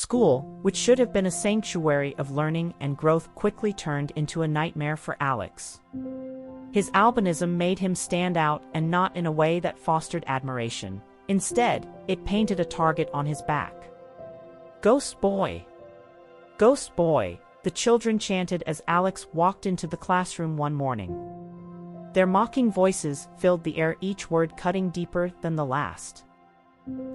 School, which should have been a sanctuary of learning and growth, quickly turned into a nightmare for Alex. His albinism made him stand out, and not in a way that fostered admiration. Instead, it painted a target on his back. "Ghost boy! Ghost boy!" the children chanted as Alex walked into the classroom one morning. Their mocking voices filled the air, each word cutting deeper than the last.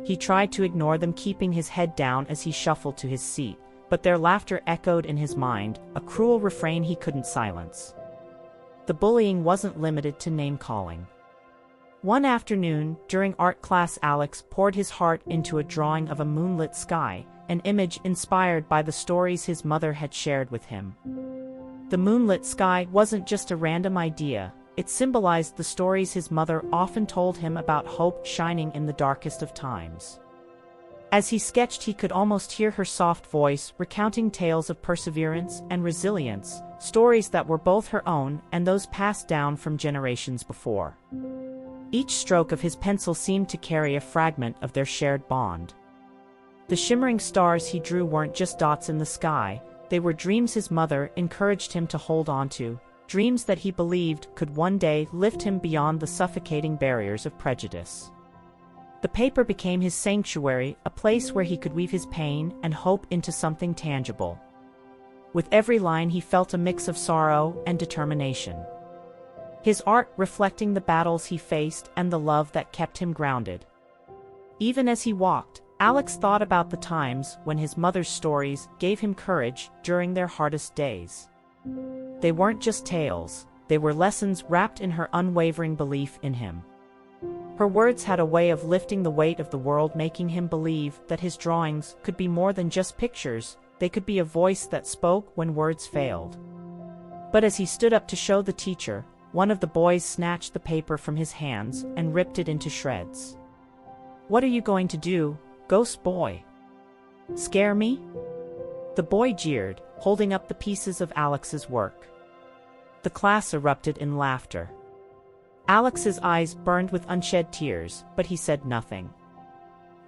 He tried to ignore them, keeping his head down as he shuffled to his seat, but their laughter echoed in his mind, a cruel refrain he couldn't silence. The bullying wasn't limited to name-calling. One afternoon, during art class, Alex poured his heart into a drawing of a moonlit sky, an image inspired by the stories his mother had shared with him. The moonlit sky wasn't just a random idea. It symbolized the stories his mother often told him about hope shining in the darkest of times. As he sketched, he could almost hear her soft voice recounting tales of perseverance and resilience, stories that were both her own and those passed down from generations before. Each stroke of his pencil seemed to carry a fragment of their shared bond. The shimmering stars he drew weren't just dots in the sky, they were dreams his mother encouraged him to hold on to. Dreams that he believed could one day lift him beyond the suffocating barriers of prejudice. The paper became his sanctuary, a place where he could weave his pain and hope into something tangible. With every line he felt a mix of sorrow and determination. His art reflecting the battles he faced and the love that kept him grounded. Even as he walked, Alex thought about the times when his mother's stories gave him courage during their hardest days. They weren't just tales, they were lessons wrapped in her unwavering belief in him. Her words had a way of lifting the weight of the world, making him believe that his drawings could be more than just pictures, they could be a voice that spoke when words failed. But as he stood up to show the teacher, one of the boys snatched the paper from his hands and ripped it into shreds. "What are you going to do, ghost boy? Scare me?" The boy jeered, holding up the pieces of Alex's work. The class erupted in laughter. Alex's eyes burned with unshed tears, but he said nothing.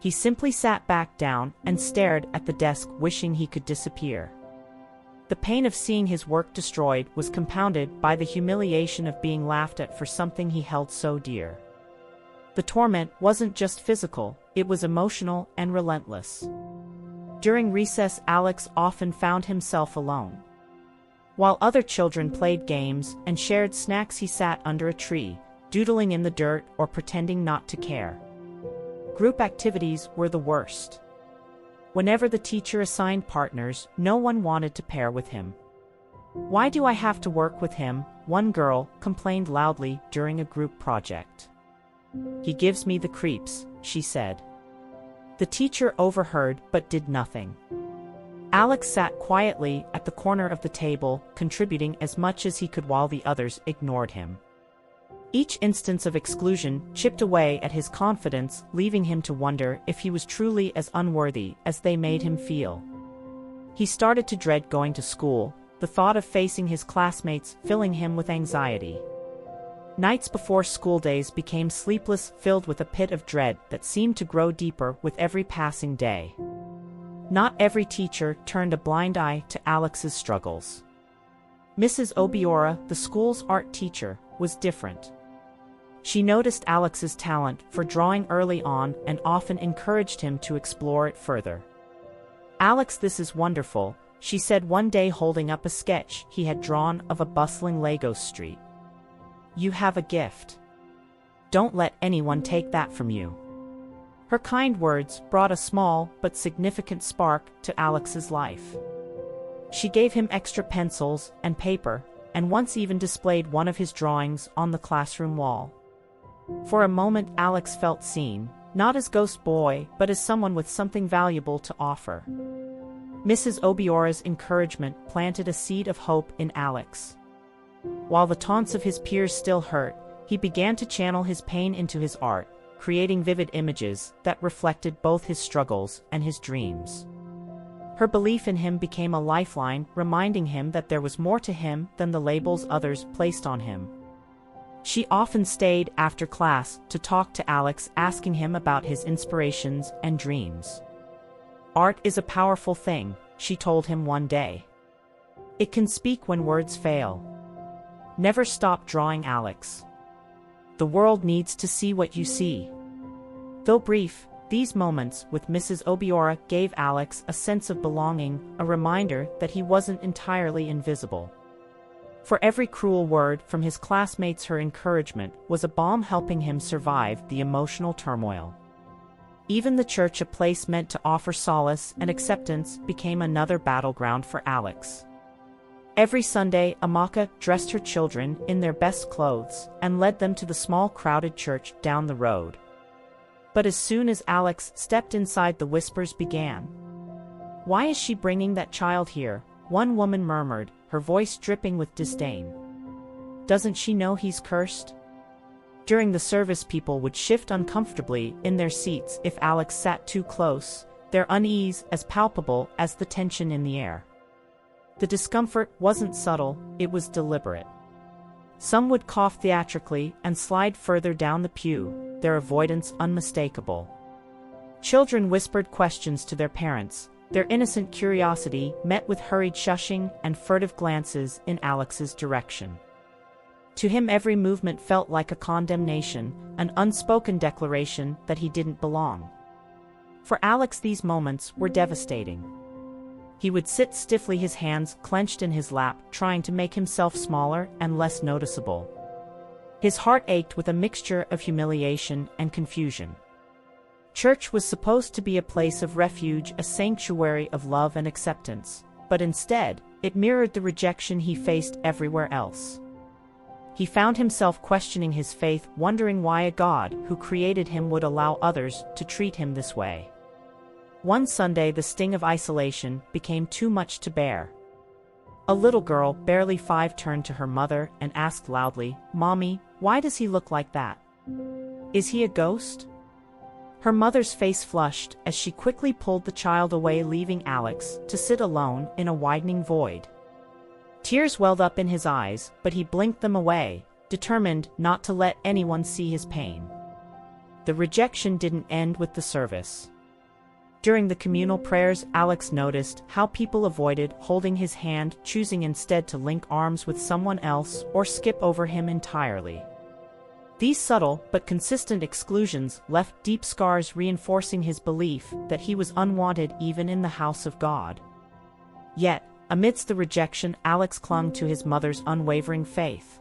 He simply sat back down and stared at the desk, wishing he could disappear. The pain of seeing his work destroyed was compounded by the humiliation of being laughed at for something he held so dear. The torment wasn't just physical, it was emotional and relentless. During recess, Alex often found himself alone. While other children played games and shared snacks, he sat under a tree, doodling in the dirt or pretending not to care. Group activities were the worst. Whenever the teacher assigned partners, no one wanted to pair with him. "Why do I have to work with him?" one girl complained loudly during a group project. "He gives me the creeps," she said. The teacher overheard but did nothing. Alex sat quietly at the corner of the table, contributing as much as he could while the others ignored him. Each instance of exclusion chipped away at his confidence, leaving him to wonder if he was truly as unworthy as they made him feel. He started to dread going to school, the thought of facing his classmates filling him with anxiety. Nights before school days became sleepless, filled with a pit of dread that seemed to grow deeper with every passing day. Not every teacher turned a blind eye to Alex's struggles. Mrs. Obiora, the school's art teacher, was different. She noticed Alex's talent for drawing early on and often encouraged him to explore it further. "Alex, this is wonderful," she said one day, holding up a sketch he had drawn of a bustling Lagos street. "You have a gift. Don't let anyone take that from you." Her kind words brought a small but significant spark to Alex's life. She gave him extra pencils and paper, and once even displayed one of his drawings on the classroom wall. For a moment, Alex felt seen, not as Ghost Boy, but as someone with something valuable to offer. Mrs. Obiora's encouragement planted a seed of hope in Alex. While the taunts of his peers still hurt, he began to channel his pain into his art, creating vivid images that reflected both his struggles and his dreams. Her belief in him became a lifeline, reminding him that there was more to him than the labels others placed on him. She often stayed after class to talk to Alex, asking him about his inspirations and dreams. "Art is a powerful thing," she told him one day. "It can speak when words fail. Never stop drawing, Alex. The world needs to see what you see." Though brief, these moments with Mrs. Obiora gave Alex a sense of belonging, a reminder that he wasn't entirely invisible. For every cruel word from his classmates, her encouragement was a balm helping him survive the emotional turmoil. Even the church, a place meant to offer solace and acceptance, became another battleground for Alex. Every Sunday, Amaka dressed her children in their best clothes and led them to the small crowded church down the road. But as soon as Alex stepped inside, the whispers began. "Why is she bringing that child here?" one woman murmured, her voice dripping with disdain. "Doesn't she know he's cursed?" During the service, people would shift uncomfortably in their seats if Alex sat too close, their unease as palpable as the tension in the air. The discomfort wasn't subtle, it was deliberate. Some would cough theatrically and slide further down the pew, their avoidance unmistakable. Children whispered questions to their parents, their innocent curiosity met with hurried shushing and furtive glances in Alex's direction. To him, every movement felt like a condemnation, an unspoken declaration that he didn't belong. For Alex, these moments were devastating. He would sit stiffly, his hands clenched in his lap, trying to make himself smaller and less noticeable. His heart ached with a mixture of humiliation and confusion. Church was supposed to be a place of refuge, a sanctuary of love and acceptance, but instead, it mirrored the rejection he faced everywhere else. He found himself questioning his faith, wondering why a God who created him would allow others to treat him this way. One Sunday, the sting of isolation became too much to bear. A little girl, barely 5, turned to her mother and asked loudly, "Mommy, why does he look like that? Is he a ghost?" Her mother's face flushed as she quickly pulled the child away, leaving Alex to sit alone in a widening void. Tears welled up in his eyes, but he blinked them away, determined not to let anyone see his pain. The rejection didn't end with the service. During the communal prayers, Alex noticed how people avoided holding his hand, choosing instead to link arms with someone else or skip over him entirely. These subtle but consistent exclusions left deep scars, reinforcing his belief that he was unwanted even in the house of God. Yet, amidst the rejection, Alex clung to his mother's unwavering faith.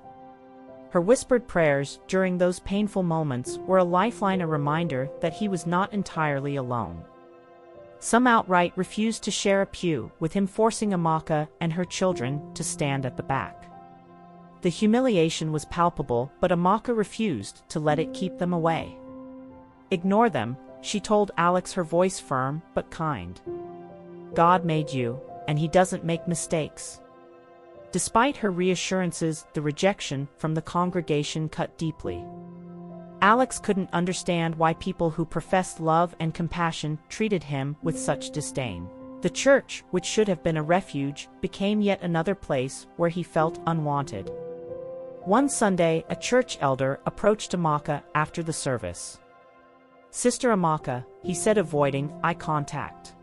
Her whispered prayers during those painful moments were a lifeline, a reminder that he was not entirely alone. Some outright refused to share a pew with him, forcing Amaka and her children to stand at the back. The humiliation was palpable, but Amaka refused to let it keep them away. "Ignore them," she told Alex, her voice firm but kind. "God made you, and he doesn't make mistakes." Despite her reassurances, the rejection from the congregation cut deeply. Alex couldn't understand why people who professed love and compassion treated him with such disdain. The church, which should have been a refuge, became yet another place where he felt unwanted. One Sunday, a church elder approached Amaka after the service. "Sister Amaka," he said, avoiding eye contact,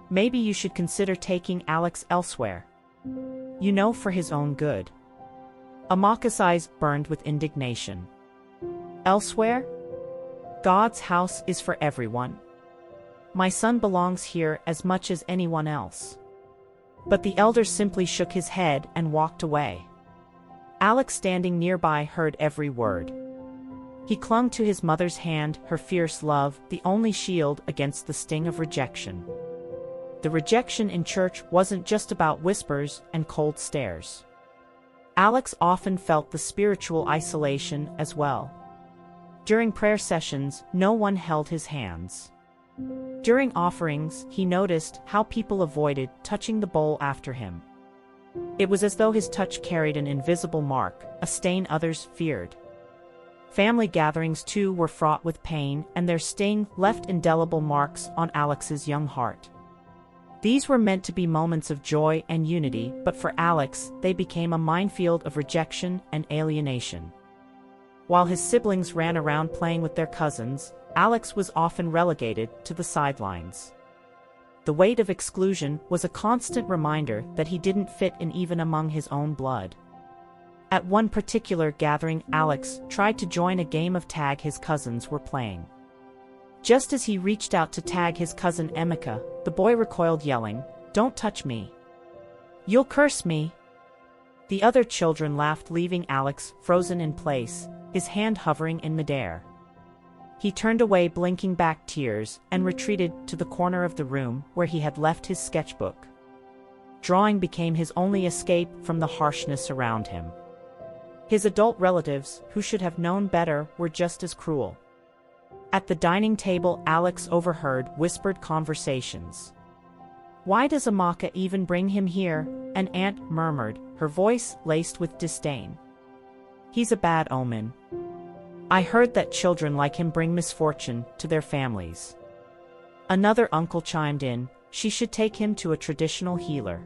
"maybe you should consider taking Alex elsewhere. You know, for his own good." Amaka's eyes burned with indignation. "Elsewhere? God's house is for everyone. My son belongs here as much as anyone else." But the elder simply shook his head and walked away. Alex, standing nearby, heard every word. He clung to his mother's hand, her fierce love the only shield against the sting of rejection. The rejection in church wasn't just about whispers and cold stares. Alex often felt the spiritual isolation as well. During prayer sessions, no one held his hands. During offerings, he noticed how people avoided touching the bowl after him. It was as though his touch carried an invisible mark, a stain others feared. Family gatherings too were fraught with pain, and their sting left indelible marks on Alex's young heart. These were meant to be moments of joy and unity, but for Alex, they became a minefield of rejection and alienation. While his siblings ran around playing with their cousins, Alex was often relegated to the sidelines. The weight of exclusion was a constant reminder that he didn't fit in even among his own blood. At one particular gathering, Alex tried to join a game of tag his cousins were playing. Just as he reached out to tag his cousin Emeka, the boy recoiled, yelling, "Don't touch me. You'll curse me." The other children laughed, leaving Alex frozen in place, his hand hovering in midair. He turned away, blinking back tears, and retreated to the corner of the room where he had left his sketchbook. Drawing became his only escape from the harshness around him. His adult relatives, who should have known better, were just as cruel. At the dining table, Alex overheard whispered conversations. "Why does Amaka even bring him here?" an aunt murmured, her voice laced with disdain. "He's a bad omen. I heard that children like him bring misfortune to their families." Another uncle chimed in, "She should take him to a traditional healer.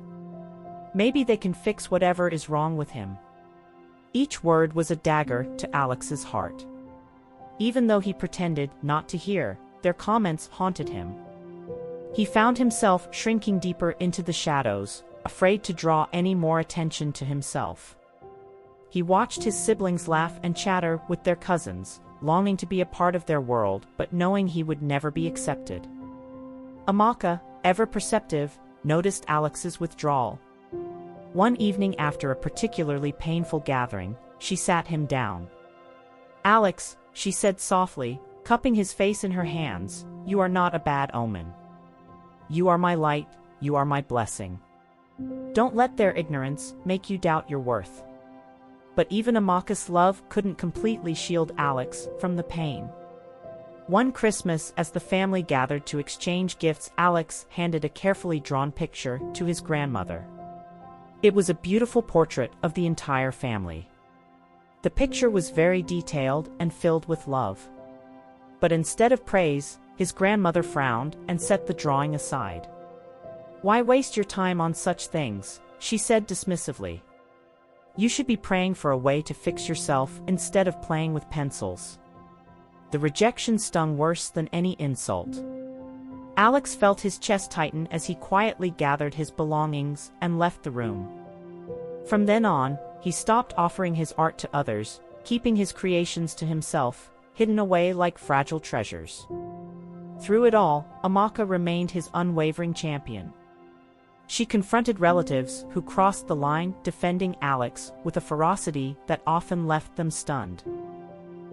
Maybe they can fix whatever is wrong with him." Each word was a dagger to Alex's heart. Even though he pretended not to hear, their comments haunted him. He found himself shrinking deeper into the shadows, afraid to draw any more attention to himself. He watched his siblings laugh and chatter with their cousins, longing to be a part of their world but knowing he would never be accepted. Amaka, ever perceptive, noticed Alex's withdrawal. One evening after a particularly painful gathering, she sat him down. "Alex," she said softly, cupping his face in her hands, "you are not a bad omen. You are my light, you are my blessing. Don't let their ignorance make you doubt your worth." But even Amaka's love couldn't completely shield Alex from the pain. One Christmas, as the family gathered to exchange gifts, Alex handed a carefully drawn picture to his grandmother. It was a beautiful portrait of the entire family. The picture was very detailed and filled with love. But instead of praise, his grandmother frowned and set the drawing aside. "Why waste your time on such things?" she said dismissively. "You should be praying for a way to fix yourself instead of playing with pencils." The rejection stung worse than any insult. Alex felt his chest tighten as he quietly gathered his belongings and left the room. From then on, he stopped offering his art to others, keeping his creations to himself, hidden away like fragile treasures. Through it all, Amaka remained his unwavering champion. She confronted relatives who crossed the line, defending Alex with a ferocity that often left them stunned.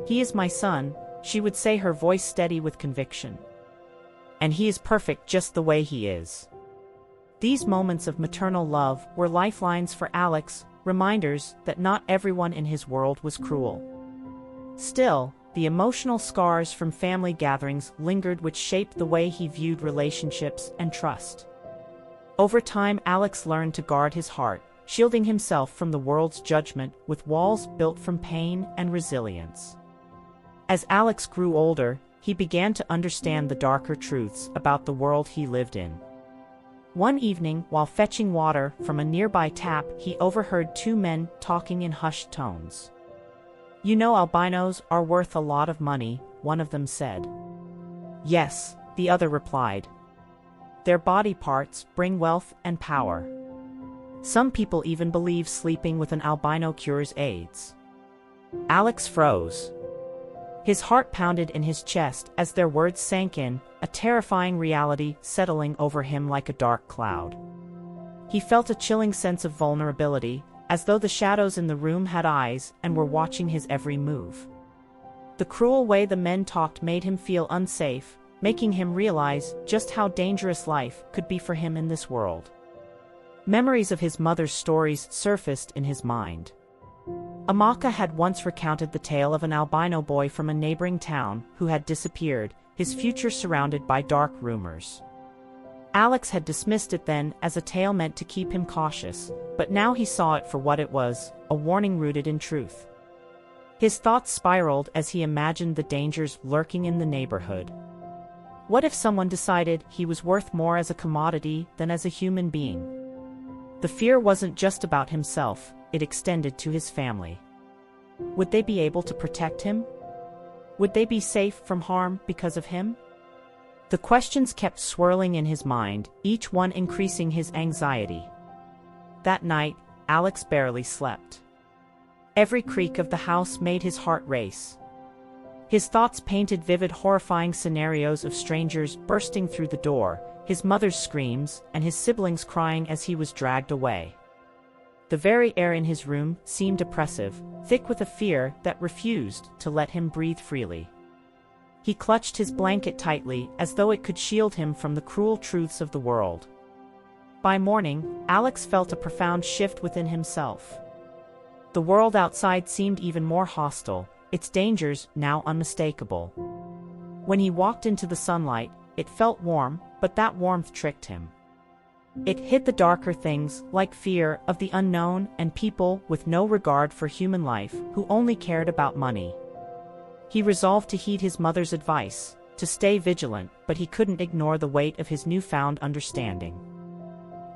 "He is my son," she would say, her voice steady with conviction. "And he is perfect just the way he is." These moments of maternal love were lifelines for Alex, reminders that not everyone in his world was cruel. Still, the emotional scars from family gatherings lingered, which shaped the way he viewed relationships and trust. Over time, Alex learned to guard his heart, shielding himself from the world's judgment with walls built from pain and resilience. As Alex grew older, he began to understand the darker truths about the world he lived in. One evening, while fetching water from a nearby tap, he overheard two men talking in hushed tones. "You know, albinos are worth a lot of money," one of them said. "Yes," the other replied. "Their body parts bring wealth and power. Some people even believe sleeping with an albino cures AIDS." Alex froze. His heart pounded in his chest as their words sank in, a terrifying reality settling over him like a dark cloud. He felt a chilling sense of vulnerability, as though the shadows in the room had eyes and were watching his every move. The cruel way the men talked made him feel unsafe, making him realize just how dangerous life could be for him in this world. Memories of his mother's stories surfaced in his mind. Amaka had once recounted the tale of an albino boy from a neighboring town who had disappeared, his future surrounded by dark rumors. Alex had dismissed it then as a tale meant to keep him cautious, but now he saw it for what it was, a warning rooted in truth. His thoughts spiraled as he imagined the dangers lurking in the neighborhood. What if someone decided he was worth more as a commodity than as a human being? The fear wasn't just about himself, it extended to his family. Would they be able to protect him? Would they be safe from harm because of him? The questions kept swirling in his mind, each one increasing his anxiety. That night, Alex barely slept. Every creak of the house made his heart race. His thoughts painted vivid, horrifying scenarios of strangers bursting through the door, his mother's screams, and his siblings crying as he was dragged away. The very air in his room seemed oppressive, thick with a fear that refused to let him breathe freely. He clutched his blanket tightly as though it could shield him from the cruel truths of the world. By morning, Alex felt a profound shift within himself. The world outside seemed even more hostile, its dangers now unmistakable. When he walked into the sunlight, it felt warm, but that warmth tricked him. It hid the darker things, like fear of the unknown and people with no regard for human life who only cared about money. He resolved to heed his mother's advice, to stay vigilant, but he couldn't ignore the weight of his newfound understanding.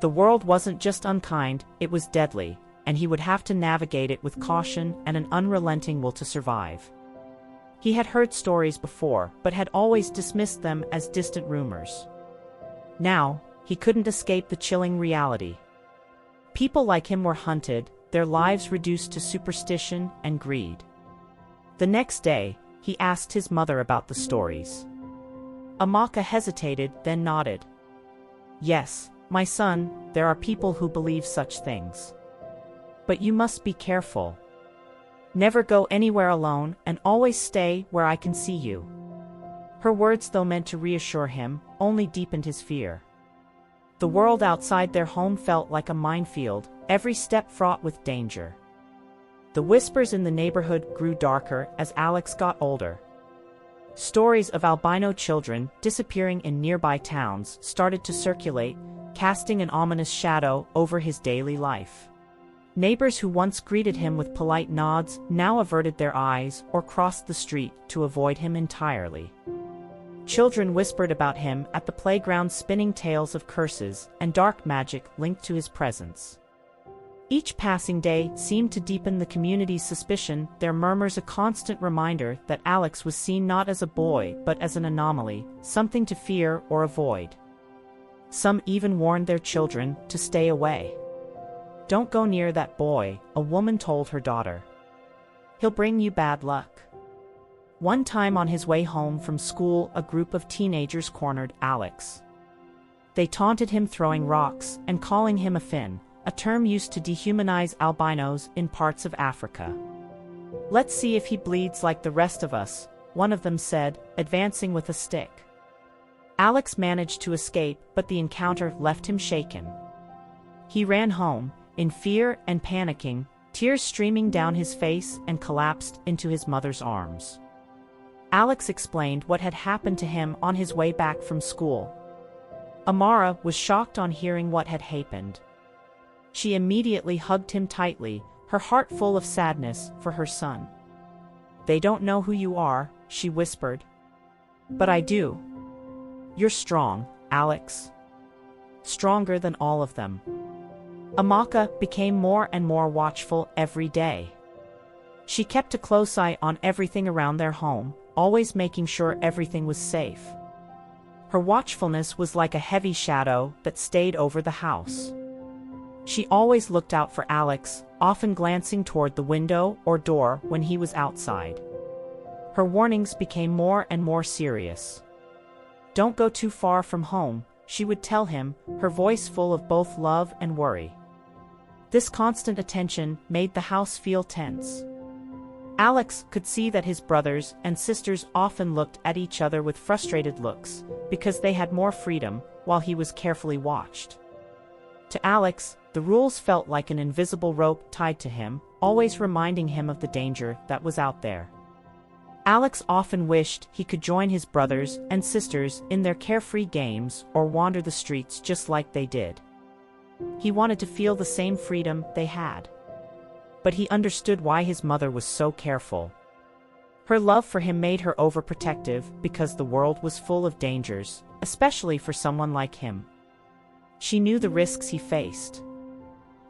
The world wasn't just unkind, it was deadly, and he would have to navigate it with caution and an unrelenting will to survive. He had heard stories before, but had always dismissed them as distant rumors. Now, he couldn't escape the chilling reality. People like him were hunted, their lives reduced to superstition and greed. The next day, he asked his mother about the stories. Omalicha hesitated, then nodded. "Yes, my son, there are people who believe such things. But you must be careful. Never go anywhere alone, and always stay where I can see you." Her words, though meant to reassure him, only deepened his fear. The world outside their home felt like a minefield, every step fraught with danger. The whispers in the neighborhood grew darker as Alex got older. Stories of albino children disappearing in nearby towns started to circulate, casting an ominous shadow over his daily life. Neighbors who once greeted him with polite nods now averted their eyes or crossed the street to avoid him entirely. Children whispered about him at the playground, spinning tales of curses and dark magic linked to his presence. Each passing day seemed to deepen the community's suspicion, their murmurs a constant reminder that Alex was seen not as a boy but as an anomaly, something to fear or avoid. Some even warned their children to stay away. "Don't go near that boy," a woman told her daughter. "He'll bring you bad luck." One time on his way home from school, a group of teenagers cornered Alex. They taunted him, throwing rocks and calling him a Finn, a term used to dehumanize albinos in parts of Africa. "Let's see if he bleeds like the rest of us," one of them said, advancing with a stick. Alex managed to escape, but the encounter left him shaken. He ran home, in fear and panicking, tears streaming down his face, and collapsed into his mother's arms. Alex explained what had happened to him on his way back from school. Amara was shocked on hearing what had happened. She immediately hugged him tightly, her heart full of sadness for her son. "They don't know who you are," she whispered. "But I do. You're strong, Alex. Stronger than all of them." Omalicha became more and more watchful every day. She kept a close eye on everything around their home, always making sure everything was safe. Her watchfulness was like a heavy shadow that stayed over the house. She always looked out for Alex, often glancing toward the window or door when he was outside. Her warnings became more and more serious. "Don't go too far from home," she would tell him, her voice full of both love and worry. This constant attention made the house feel tense. Alex could see that his brothers and sisters often looked at each other with frustrated looks, because they had more freedom, while he was carefully watched. To Alex, the rules felt like an invisible rope tied to him, always reminding him of the danger that was out there. Alex often wished he could join his brothers and sisters in their carefree games or wander the streets just like they did. He wanted to feel the same freedom they had. But he understood why his mother was so careful. Her love for him made her overprotective because the world was full of dangers, especially for someone like him. She knew the risks he faced.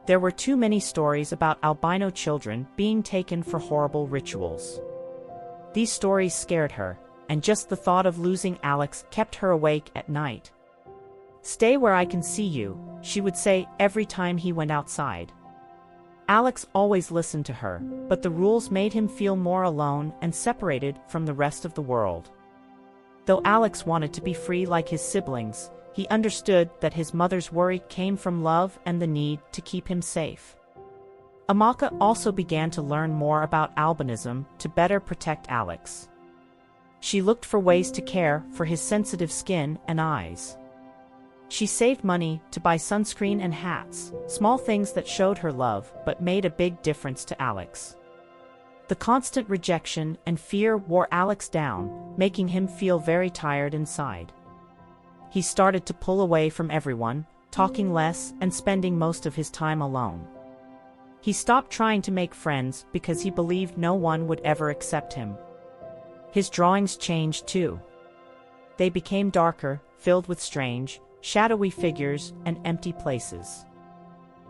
There were too many stories about albino children being taken for horrible rituals. These stories scared her, and just the thought of losing Alex kept her awake at night. "Stay where I can see you," she would say every time he went outside. Alex always listened to her, but the rules made him feel more alone and separated from the rest of the world. Though Alex wanted to be free like his siblings, he understood that his mother's worry came from love and the need to keep him safe. Omalicha also began to learn more about albinism to better protect Alex. She looked for ways to care for his sensitive skin and eyes. She saved money to buy sunscreen and hats, small things that showed her love but made a big difference to Alex. The constant rejection and fear wore Alex down, making him feel very tired inside. He started to pull away from everyone, talking less and spending most of his time alone. He stopped trying to make friends because he believed no one would ever accept him. His drawings changed too. They became darker, filled with strange, shadowy figures and empty places.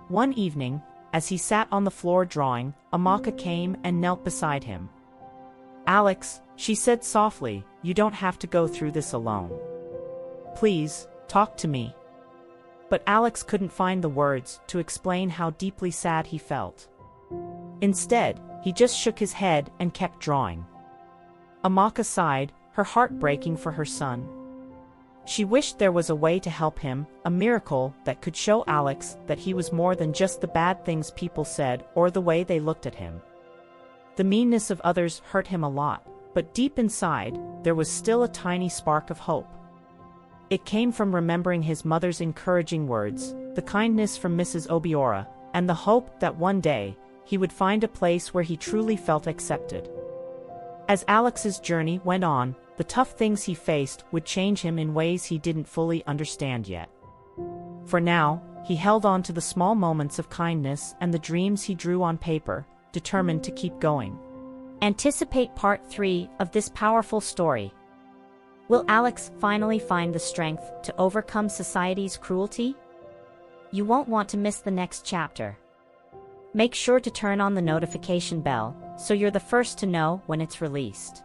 One evening, as he sat on the floor drawing, Omalicha came and knelt beside him. "Alex," she said softly, "you don't have to go through this alone. Please, talk to me." But Alex couldn't find the words to explain how deeply sad he felt. Instead, he just shook his head and kept drawing. Omalicha sighed, her heart breaking for her son. She wished there was a way to help him, a miracle that could show Alex that he was more than just the bad things people said or the way they looked at him. The meanness of others hurt him a lot, but deep inside, there was still a tiny spark of hope. It came from remembering his mother's encouraging words, the kindness from Mrs. Obiora, and the hope that one day, he would find a place where he truly felt accepted. As Alex's journey went on, the tough things he faced would change him in ways he didn't fully understand yet. For now, he held on to the small moments of kindness and the dreams he drew on paper, determined to keep going. Anticipate part 3 of this powerful story. Will Alex finally find the strength to overcome society's cruelty? You won't want to miss the next chapter. Make sure to turn on the notification bell so you're the first to know when it's released.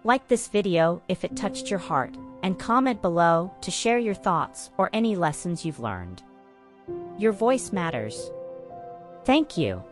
Like this video if it touched your heart, and comment below to share your thoughts or any lessons you've learned. Your voice matters. Thank you.